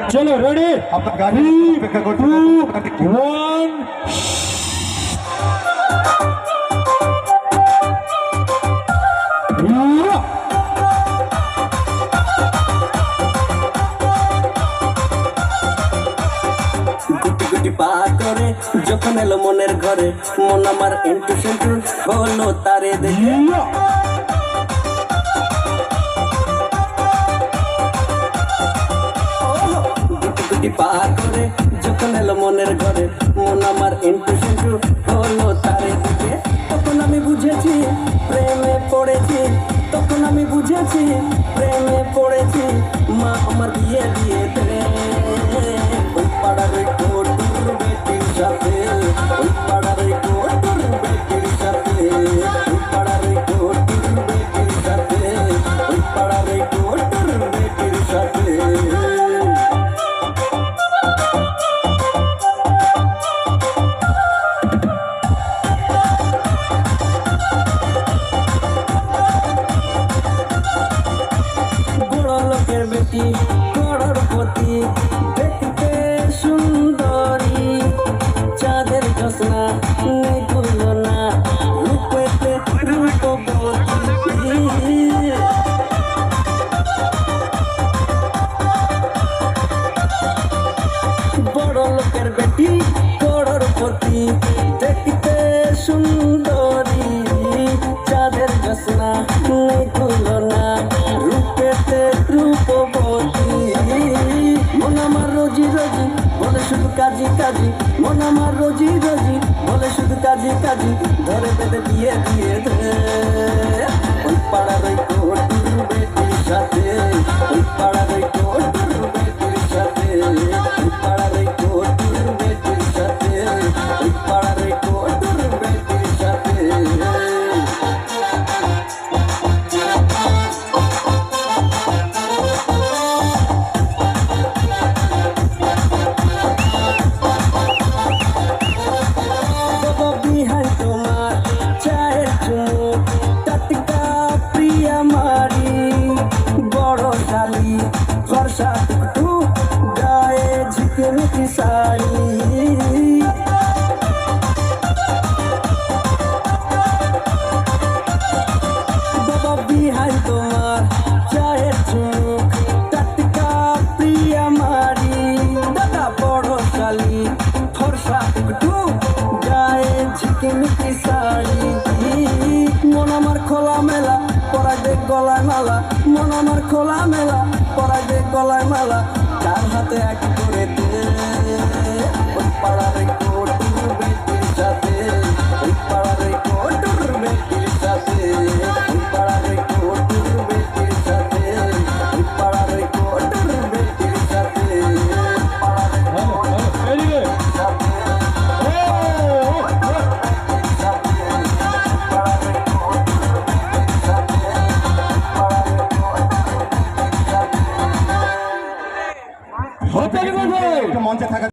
চলো রেডি আপনার গাড়ি অপেক্ষা করতে 2 1 গুটি গুটি পা করে যখন এলো মনের ঘরে, মন আমার এন্টু সেন্টু হলো তারে দেখে। গুটি গুটি পা করে যখন এলো মনের ঘরে, মন আমার এন্টু সেন্টু হলো তারে দেখে। তখন আমি বুঝেছি প্রেমে পড়েছি, তখন আমি বুঝেছি প্রেমে পড়েছি। মা আমার বিয়ে দিয়ে দে ওই পাড়ার ওই কোটুর বেটির সাথে, ওই পাড়ার ওই কোটুর বেটির সাথে, ওই পাড়ার ওই কোটুর বেটির সাথে, ওই পাড়ার ওই কোটুর বেটির সাথে। বড় লোকের বেটি করোড়পতি, দেখতে সুন্দরী, চাঁদের জোছনা নেই তুলনা, রূপেতে রূপবতী। বড় লোকের বেটি করোড়পতি, দেখতে সুন্দরী, চাঁদের জোছনা নেই তুলনা, রূপেতে রূপবতী। মন আমার রোজি রোজি বলে শুধু কাজী কাজী, মন আমার রোজি রোজি বলে শুধু কাজী কাজী, ধরে বেঁধে বিয়ে দিয়ে দে ওই পাড়ার ওই কোটুর বেটির সাথে, ওই পাড়ার ওই কোটুর বেটির সাথে, ওই পাড়ার ওই কোটুর বেটির সাথে, ওই পাড়ার ওই কোটুর বেটির সাথে। বিহাই তোমার চায়ের চুমুক, টাটকা প্রিয়া মারি, বড় শালি ফর্সা টুকটুক, গায়ে ঝিকমিকি শাড়ি। বাবা বিহাই তোমার চায়ের চুমুক, টাটকা প্রিয়া মারি, দাদা বড় শালি ফর্সা টুকটুক, গায়ে ঝিকিমিকি শাড়ি। মন আমার খোলা মেলা পরাই দে গলায় মালা, মন আমার খোলা মেলা পরাই দে গলায় মালা, চার